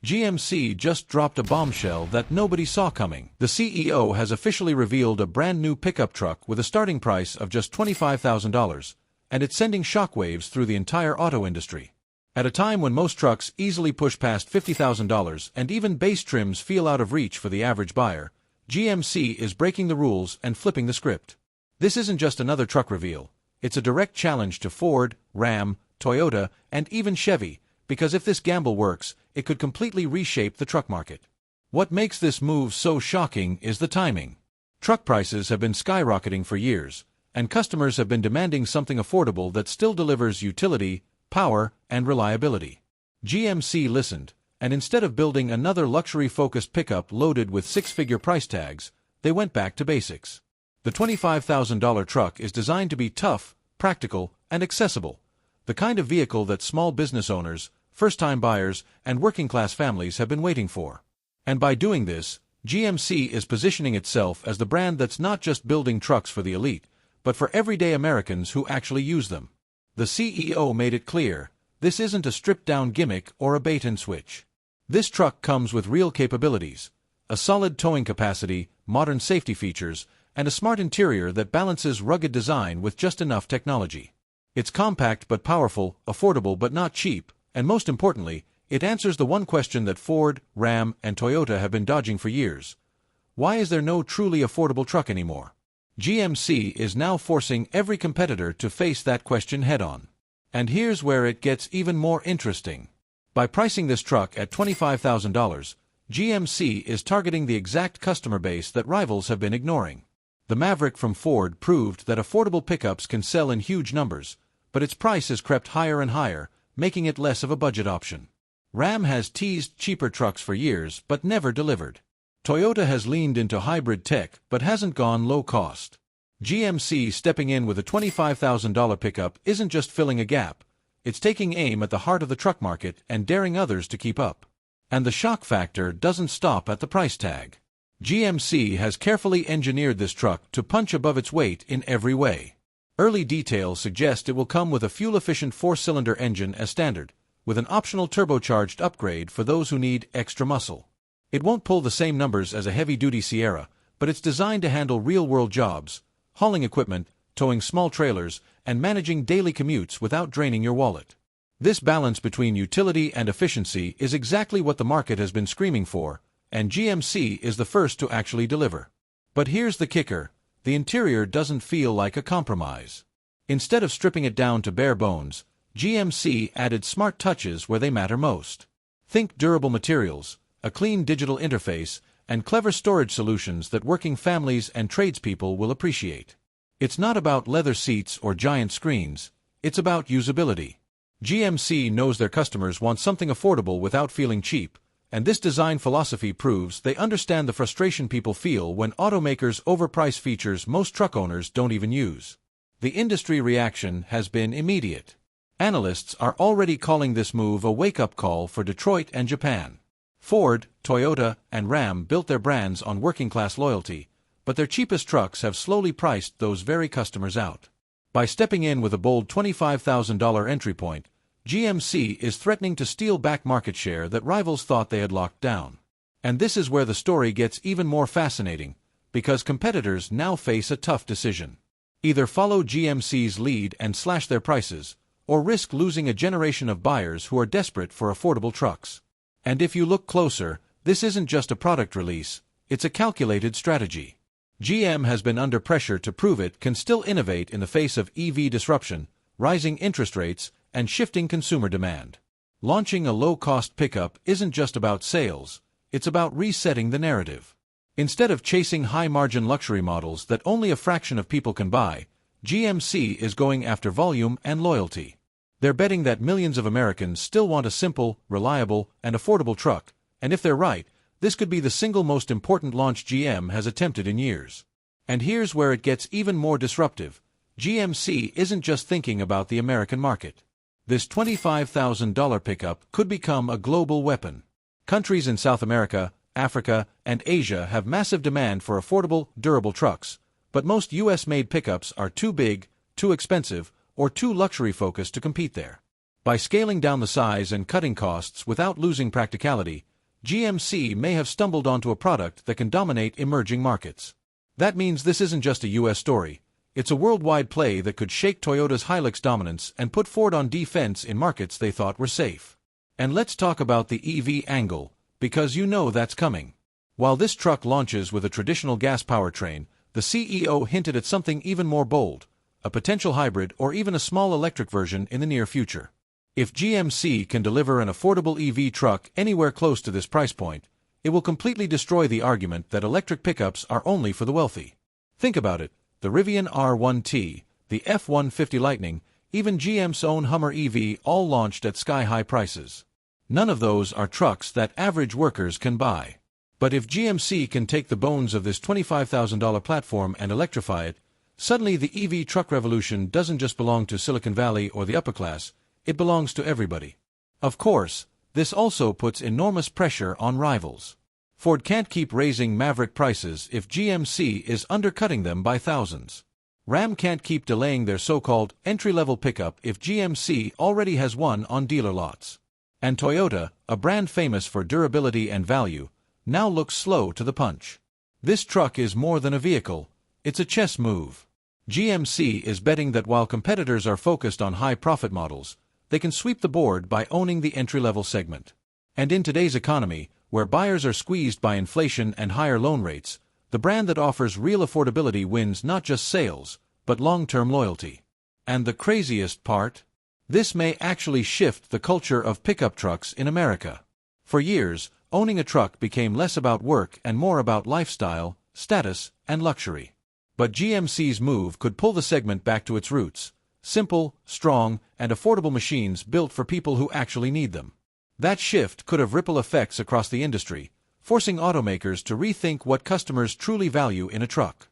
GMC just dropped a bombshell that nobody saw coming. The CEO has officially revealed a brand new pickup truck with a starting price of just $25,000, and it's sending shockwaves through the entire auto industry. At a time when most trucks easily push past $50,000 and even base trims feel out of reach for the average buyer, GMC is breaking the rules and flipping the script. This isn't just another truck reveal, it's a direct challenge to Ford, Ram, Toyota, and even Chevy, because if this gamble works, it could completely reshape the truck market. What makes this move so shocking is the timing. Truck prices have been skyrocketing for years, and customers have been demanding something affordable that still delivers utility, power, and reliability. GMC listened, and instead of building another luxury-focused pickup loaded with six-figure price tags, they went back to basics. The $25,000 truck is designed to be tough, practical, and accessible, the kind of vehicle that small business owners, first-time buyers, and working-class families have been waiting for. And by doing this, GMC is positioning itself as the brand that's not just building trucks for the elite, but for everyday Americans who actually use them. The CEO made it clear, this isn't a stripped-down gimmick or a bait-and-switch. This truck comes with real capabilities, a solid towing capacity, modern safety features, and a smart interior that balances rugged design with just enough technology. It's compact but powerful, affordable but not cheap, and most importantly, it answers the one question that Ford, Ram, and Toyota have been dodging for years. Why is there no truly affordable truck anymore? GMC is now forcing every competitor to face that question head-on. And here's where it gets even more interesting. By pricing this truck at $25,000, GMC is targeting the exact customer base that rivals have been ignoring. The Maverick from Ford proved that affordable pickups can sell in huge numbers, but its price has crept higher and higher, making it less of a budget option. Ram has teased cheaper trucks for years but never delivered. Toyota has leaned into hybrid tech but hasn't gone low cost. GMC stepping in with a $25,000 pickup isn't just filling a gap, it's taking aim at the heart of the truck market and daring others to keep up. And the shock factor doesn't stop at the price tag. GMC has carefully engineered this truck to punch above its weight in every way. Early details suggest it will come with a fuel-efficient four-cylinder engine as standard, with an optional turbocharged upgrade for those who need extra muscle. It won't pull the same numbers as a heavy-duty Sierra, but it's designed to handle real-world jobs, hauling equipment, towing small trailers, and managing daily commutes without draining your wallet. This balance between utility and efficiency is exactly what the market has been screaming for, and GMC is the first to actually deliver. But here's the kicker. The interior doesn't feel like a compromise. Instead of stripping it down to bare bones, GMC added smart touches where they matter most. Think durable materials, a clean digital interface, and clever storage solutions that working families and tradespeople will appreciate. It's not about leather seats or giant screens, it's about usability. GMC knows their customers want something affordable without feeling cheap, and this design philosophy proves they understand the frustration people feel when automakers overprice features most truck owners don't even use. The industry reaction has been immediate. Analysts are already calling this move a wake-up call for Detroit and Japan. Ford, Toyota, and Ram built their brands on working-class loyalty, but their cheapest trucks have slowly priced those very customers out. By stepping in with a bold $25,000 entry point, GMC is threatening to steal back market share that rivals thought they had locked down. And this is where the story gets even more fascinating, because competitors now face a tough decision. Either follow GMC's lead and slash their prices, or risk losing a generation of buyers who are desperate for affordable trucks. And if you look closer, this isn't just a product release, it's a calculated strategy. GM has been under pressure to prove it can still innovate in the face of EV disruption, rising interest rates, and shifting consumer demand. Launching a low-cost pickup isn't just about sales, it's about resetting the narrative. Instead of chasing high-margin luxury models that only a fraction of people can buy, GMC is going after volume and loyalty. They're betting that millions of Americans still want a simple, reliable, and affordable truck, and if they're right, this could be the single most important launch GM has attempted in years. And here's where it gets even more disruptive. GMC isn't just thinking about the American market. This $25,000 pickup could become a global weapon. Countries in South America, Africa, and Asia have massive demand for affordable, durable trucks, but most US-made pickups are too big, too expensive, or too luxury-focused to compete there. By scaling down the size and cutting costs without losing practicality, GMC may have stumbled onto a product that can dominate emerging markets. That means this isn't just a US story. It's a worldwide play that could shake Toyota's Hilux dominance and put Ford on defense in markets they thought were safe. And let's talk about the EV angle, because you know that's coming. While this truck launches with a traditional gas powertrain, the CEO hinted at something even more bold, a potential hybrid or even a small electric version in the near future. If GMC can deliver an affordable EV truck anywhere close to this price point, it will completely destroy the argument that electric pickups are only for the wealthy. Think about it, the Rivian R1T, the F-150 Lightning, even GM's own Hummer EV all launched at sky-high prices. None of those are trucks that average workers can buy. But if GMC can take the bones of this $25,000 platform and electrify it, suddenly the EV truck revolution doesn't just belong to Silicon Valley or the upper class, it belongs to everybody. Of course, this also puts enormous pressure on rivals. Ford can't keep raising Maverick prices if GMC is undercutting them by thousands. Ram can't keep delaying their so-called entry-level pickup if GMC already has one on dealer lots. And Toyota, a brand famous for durability and value, now looks slow to the punch. This truck is more than a vehicle, it's a chess move. GMC is betting that while competitors are focused on high-profit models, they can sweep the board by owning the entry-level segment. And in today's economy, where buyers are squeezed by inflation and higher loan rates, the brand that offers real affordability wins not just sales, but long-term loyalty. And the craziest part? This may actually shift the culture of pickup trucks in America. For years, owning a truck became less about work and more about lifestyle, status, and luxury. But GMC's move could pull the segment back to its roots: simple, strong, and affordable machines built for people who actually need them. That shift could have ripple effects across the industry, forcing automakers to rethink what customers truly value in a truck.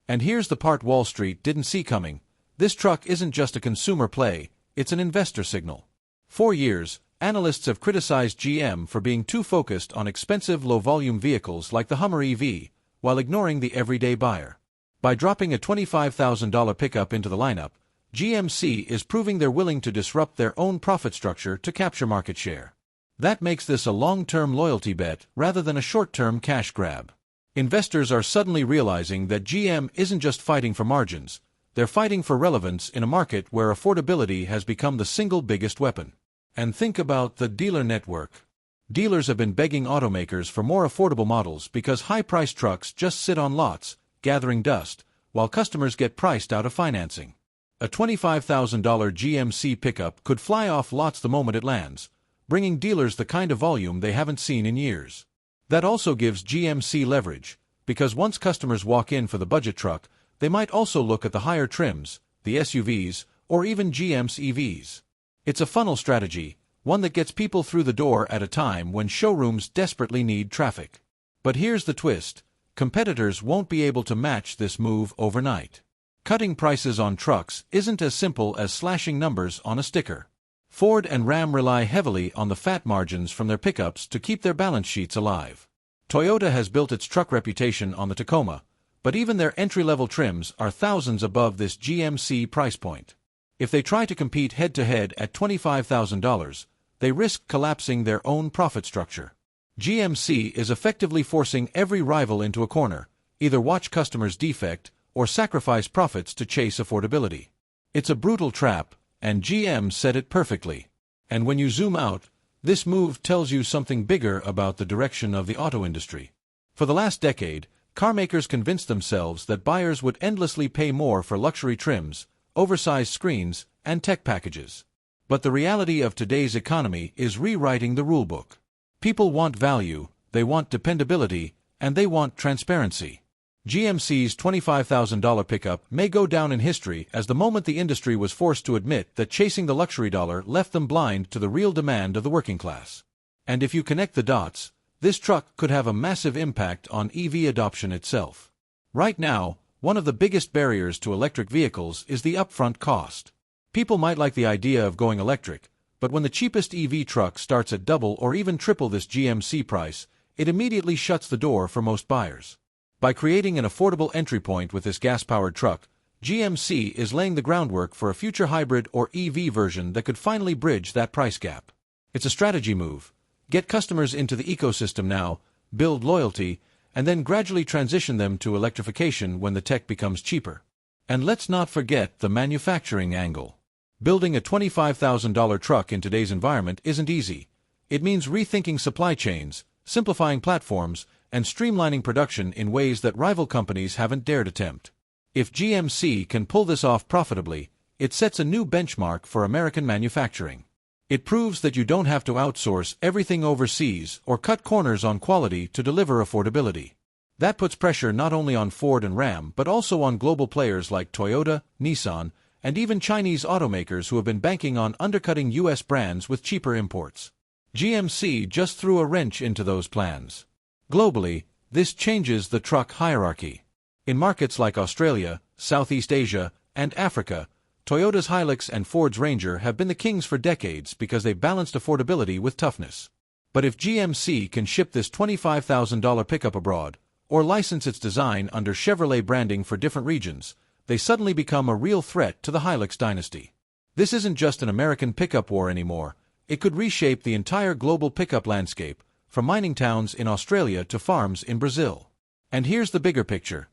And here's the part Wall Street didn't see coming: this truck isn't just a consumer play, it's an investor signal. For years, analysts have criticized GM for being too focused on expensive low-volume vehicles like the Hummer EV, while ignoring the everyday buyer. By dropping a $25,000 pickup into the lineup, GMC is proving they're willing to disrupt their own profit structure to capture market share. That makes this a long-term loyalty bet rather than a short-term cash grab. Investors are suddenly realizing that GM isn't just fighting for margins, they're fighting for relevance in a market where affordability has become the single biggest weapon. And think about the dealer network. Dealers have been begging automakers for more affordable models because high-priced trucks just sit on lots, gathering dust, while customers get priced out of financing. A $25,000 GMC pickup could fly off lots the moment it lands, bringing dealers the kind of volume they haven't seen in years. That also gives GMC leverage, because once customers walk in for the budget truck, they might also look at the higher trims, the SUVs, or even GM's EVs. It's a funnel strategy, one that gets people through the door at a time when showrooms desperately need traffic. But here's the twist: competitors won't be able to match this move overnight. Cutting prices on trucks isn't as simple as slashing numbers on a sticker. Ford and Ram rely heavily on the fat margins from their pickups to keep their balance sheets alive. Toyota has built its truck reputation on the Tacoma, but even their entry-level trims are thousands above this GMC price point. If they try to compete head-to-head at $25,000, they risk collapsing their own profit structure. GMC is effectively forcing every rival into a corner: either watch customers defect or sacrifice profits to chase affordability. It's a brutal trap, and GM said it perfectly. And when you zoom out, this move tells you something bigger about the direction of the auto industry. For the last decade, carmakers convinced themselves that buyers would endlessly pay more for luxury trims, oversized screens, and tech packages. But the reality of today's economy is rewriting the rulebook. People want value, they want dependability, and they want transparency. GMC's $25,000 pickup may go down in history as the moment the industry was forced to admit that chasing the luxury dollar left them blind to the real demand of the working class. And if you connect the dots, this truck could have a massive impact on EV adoption itself. Right now, one of the biggest barriers to electric vehicles is the upfront cost. People might like the idea of going electric, but when the cheapest EV truck starts at double or even triple this GMC price, it immediately shuts the door for most buyers. By creating an affordable entry point with this gas-powered truck, GMC is laying the groundwork for a future hybrid or EV version that could finally bridge that price gap. It's a strategy move. Get customers into the ecosystem now, build loyalty, and then gradually transition them to electrification when the tech becomes cheaper. And let's not forget the manufacturing angle. Building a $25,000 truck in today's environment isn't easy. It means rethinking supply chains, simplifying platforms, and streamlining production in ways that rival companies haven't dared attempt. If GMC can pull this off profitably, it sets a new benchmark for American manufacturing. It proves that you don't have to outsource everything overseas or cut corners on quality to deliver affordability. That puts pressure not only on Ford and Ram but also on global players like Toyota, Nissan, and even Chinese automakers who have been banking on undercutting U.S. brands with cheaper imports. GMC just threw a wrench into those plans. Globally, this changes the truck hierarchy. In markets like Australia, Southeast Asia, and Africa, Toyota's Hilux and Ford's Ranger have been the kings for decades because they balanced affordability with toughness. But if GMC can ship this $25,000 pickup abroad, or license its design under Chevrolet branding for different regions, they suddenly become a real threat to the Hilux dynasty. This isn't just an American pickup war anymore. It could reshape the entire global pickup landscape, from mining towns in Australia to farms in Brazil. And here's the bigger picture.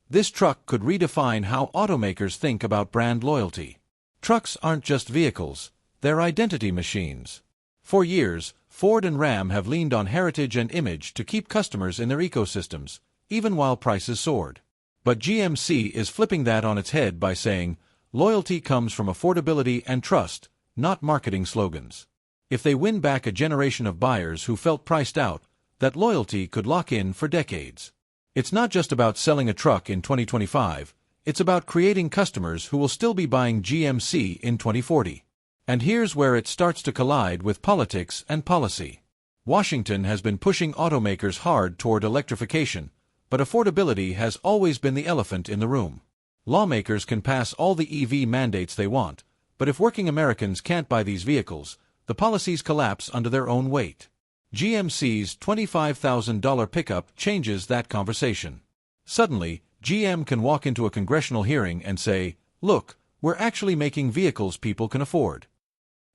This truck could redefine how automakers think about brand loyalty. Trucks aren't just vehicles, they're identity machines. For years, Ford and Ram have leaned on heritage and image to keep customers in their ecosystems, even while prices soared. But GMC is flipping that on its head by saying, loyalty comes from affordability and trust, not marketing slogans. If they win back a generation of buyers who felt priced out, that loyalty could lock in for decades. It's not just about selling a truck in 2025, it's about creating customers who will still be buying GMC in 2040. And here's where it starts to collide with politics and policy. Washington has been pushing automakers hard toward electrification, but affordability has always been the elephant in the room. Lawmakers can pass all the EV mandates they want, but if working Americans can't buy these vehicles, the policies collapse under their own weight. GMC's $25,000 pickup changes that conversation. Suddenly, GM can walk into a congressional hearing and say, look, we're actually making vehicles people can afford.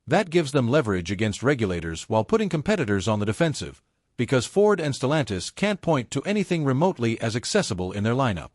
That gives them leverage against regulators while putting competitors on the defensive, because Ford and Stellantis can't point to anything remotely as accessible in their lineup.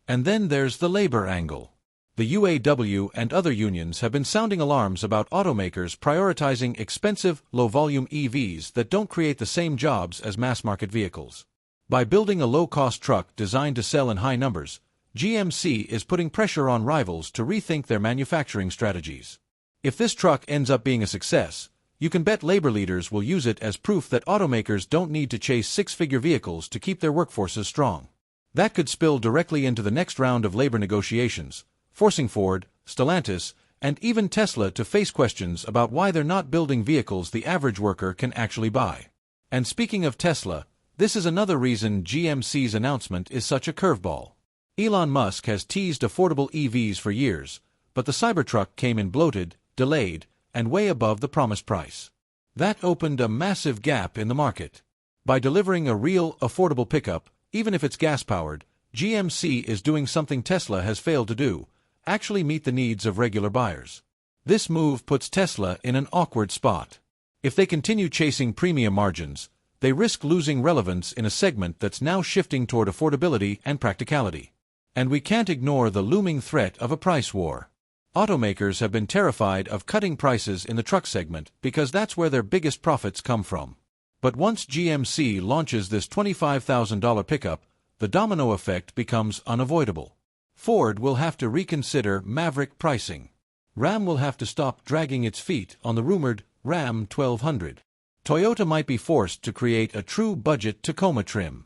And then there's the labor angle. The UAW and other unions have been sounding alarms about automakers prioritizing expensive, low-volume EVs that don't create the same jobs as mass-market vehicles. By building a low-cost truck designed to sell in high numbers, GMC is putting pressure on rivals to rethink their manufacturing strategies. If this truck ends up being a success, you can bet labor leaders will use it as proof that automakers don't need to chase six-figure vehicles to keep their workforces strong. That could spill directly into the next round of labor negotiations, forcing Ford, Stellantis, and even Tesla to face questions about why they're not building vehicles the average worker can actually buy. And speaking of Tesla, this is another reason GMC's announcement is such a curveball. Elon Musk has teased affordable EVs for years, but the Cybertruck came in bloated, delayed, and way above the promised price. That opened a massive gap in the market. By delivering a real, affordable pickup, even if it's gas-powered, GMC is doing something Tesla has failed to do: actually meet the needs of regular buyers. This move puts Tesla in an awkward spot. If they continue chasing premium margins, they risk losing relevance in a segment that's now shifting toward affordability and practicality. And we can't ignore the looming threat of a price war. Automakers have been terrified of cutting prices in the truck segment because that's where their biggest profits come from. But once GMC launches this $25,000 pickup, the domino effect becomes unavoidable. Ford will have to reconsider Maverick pricing. Ram will have to stop dragging its feet on the rumored Ram 1200. Toyota might be forced to create a true budget Tacoma trim.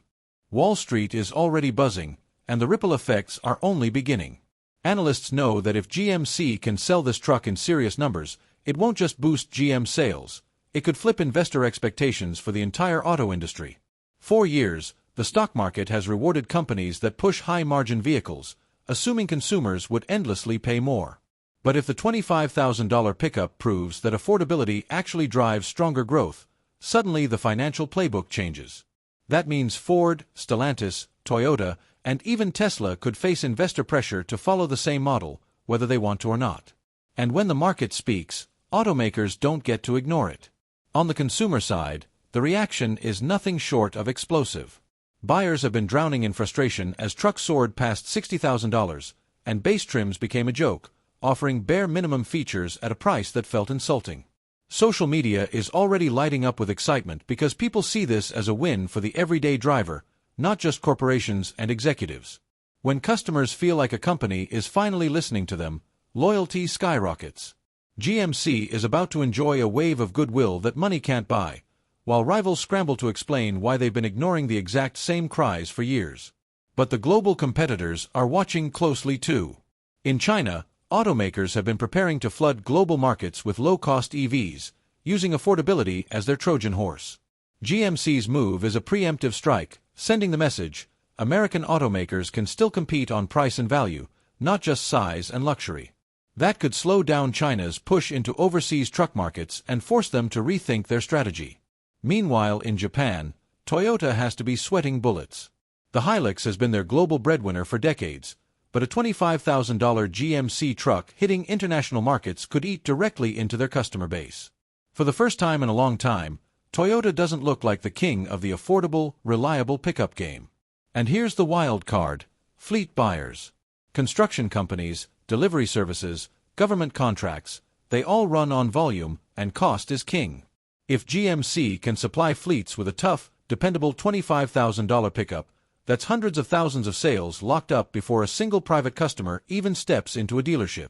Wall Street is already buzzing, and the ripple effects are only beginning. Analysts know that if GMC can sell this truck in serious numbers, it won't just boost GM sales, it could flip investor expectations for the entire auto industry. For years, the stock market has rewarded companies that push high-margin vehicles, assuming consumers would endlessly pay more. But if the $25,000 pickup proves that affordability actually drives stronger growth, suddenly the financial playbook changes. That means Ford, Stellantis, Toyota, and even Tesla could face investor pressure to follow the same model, whether they want to or not. And when the market speaks, automakers don't get to ignore it. On the consumer side, the reaction is nothing short of explosive. Buyers have been drowning in frustration as trucks soared past $60,000, and base trims became a joke, offering bare minimum features at a price that felt insulting. Social media is already lighting up with excitement because people see this as a win for the everyday driver, not just corporations and executives. When customers feel like a company is finally listening to them, loyalty skyrockets. GMC is about to enjoy a wave of goodwill that money can't buy, while rivals scramble to explain why they've been ignoring the exact same cries for years. But the global competitors are watching closely too. In China, automakers have been preparing to flood global markets with low-cost EVs, using affordability as their Trojan horse. GMC's move is a preemptive strike, sending the message, American automakers can still compete on price and value, not just size and luxury. That could slow down China's push into overseas truck markets and force them to rethink their strategy. Meanwhile, in Japan, Toyota has to be sweating bullets. The Hilux has been their global breadwinner for decades, but a $25,000 GMC truck hitting international markets could eat directly into their customer base. For the first time in a long time, Toyota doesn't look like the king of the affordable, reliable pickup game. And here's the wild card: fleet buyers. Construction companies, delivery services, government contracts, they all run on volume, and cost is king. If GMC can supply fleets with a tough, dependable $25,000 pickup, that's hundreds of thousands of sales locked up before a single private customer even steps into a dealership.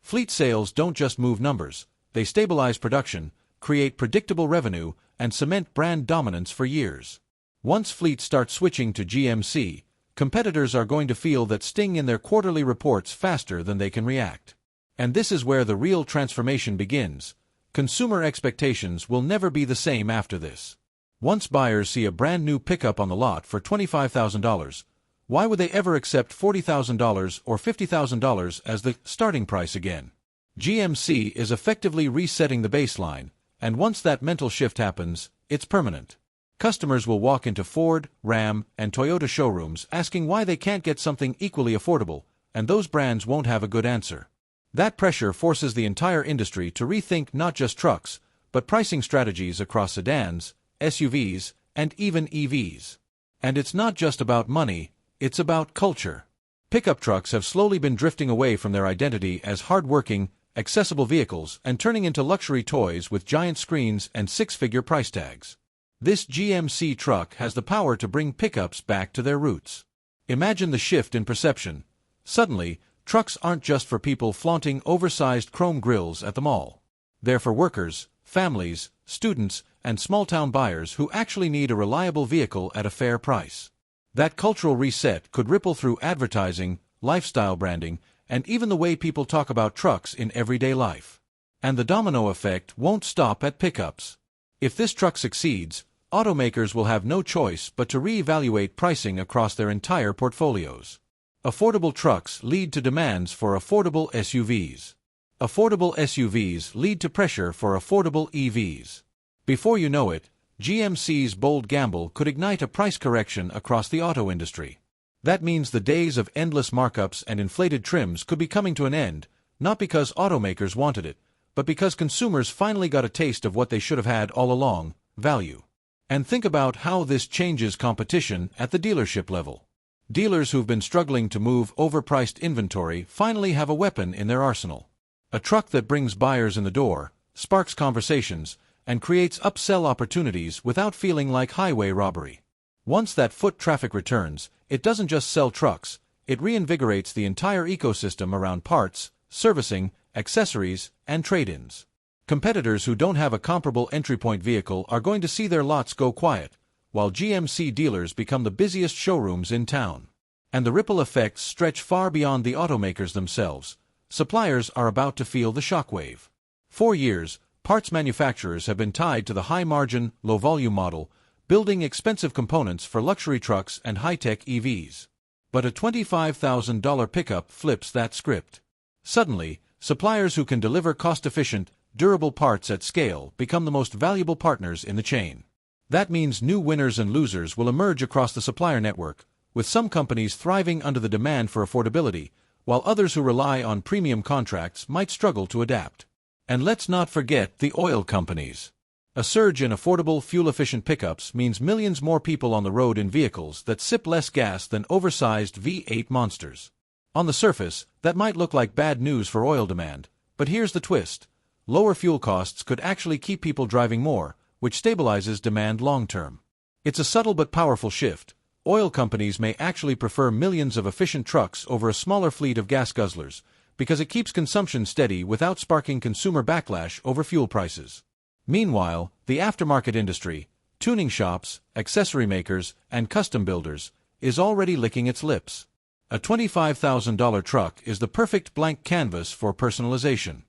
Fleet sales don't just move numbers, they stabilize production, create predictable revenue, and cement brand dominance for years. Once fleets start switching to GMC, competitors are going to feel that sting in their quarterly reports faster than they can react. And this is where the real transformation begins. Consumer expectations will never be the same after this. Once buyers see a brand new pickup on the lot for $25,000, why would they ever accept $40,000 or $50,000 as the starting price again? GMC is effectively resetting the baseline, and once that mental shift happens, it's permanent. Customers will walk into Ford, Ram, and Toyota showrooms asking why they can't get something equally affordable, and those brands won't have a good answer. That pressure forces the entire industry to rethink not just trucks, but pricing strategies across sedans, SUVs, and even EVs. And it's not just about money, it's about culture. Pickup trucks have slowly been drifting away from their identity as hard-working, accessible vehicles and turning into luxury toys with giant screens and six-figure price tags. This GMC truck has the power to bring pickups back to their roots. Imagine the shift in perception. Suddenly, trucks aren't just for people flaunting oversized chrome grilles at the mall. They're for workers, families, students, and small-town buyers who actually need a reliable vehicle at a fair price. That cultural reset could ripple through advertising, lifestyle branding, and even the way people talk about trucks in everyday life. And the domino effect won't stop at pickups. If this truck succeeds, automakers will have no choice but to reevaluate pricing across their entire portfolios. Affordable trucks lead to demands for affordable SUVs. Affordable SUVs lead to pressure for affordable EVs. Before you know it, GMC's bold gamble could ignite a price correction across the auto industry. That means the days of endless markups and inflated trims could be coming to an end, not because automakers wanted it, but because consumers finally got a taste of what they should have had all along: value. And think about how this changes competition at the dealership level. Dealers who've been struggling to move overpriced inventory finally have a weapon in their arsenal. A truck that brings buyers in the door, sparks conversations, and creates upsell opportunities without feeling like highway robbery. Once that foot traffic returns, it doesn't just sell trucks, it reinvigorates the entire ecosystem around parts, servicing, accessories, and trade-ins. Competitors who don't have a comparable entry-point vehicle are going to see their lots go quiet, while GMC dealers become the busiest showrooms in town. And the ripple effects stretch far beyond the automakers themselves. Suppliers are about to feel the shockwave. For years, parts manufacturers have been tied to the high-margin, low-volume model, building expensive components for luxury trucks and high-tech EVs. But a $25,000 pickup flips that script. Suddenly, suppliers who can deliver cost-efficient, durable parts at scale become the most valuable partners in the chain. That means new winners and losers will emerge across the supplier network, with some companies thriving under the demand for affordability, while others who rely on premium contracts might struggle to adapt. And let's not forget the oil companies. A surge in affordable, fuel-efficient pickups means millions more people on the road in vehicles that sip less gas than oversized V8 monsters. On the surface, that might look like bad news for oil demand, but here's the twist. Lower fuel costs could actually keep people driving more, which stabilizes demand long-term. It's a subtle but powerful shift. Oil companies may actually prefer millions of efficient trucks over a smaller fleet of gas guzzlers, because it keeps consumption steady without sparking consumer backlash over fuel prices. Meanwhile, the aftermarket industry, tuning shops, accessory makers, and custom builders, is already licking its lips. A $25,000 truck is the perfect blank canvas for personalization.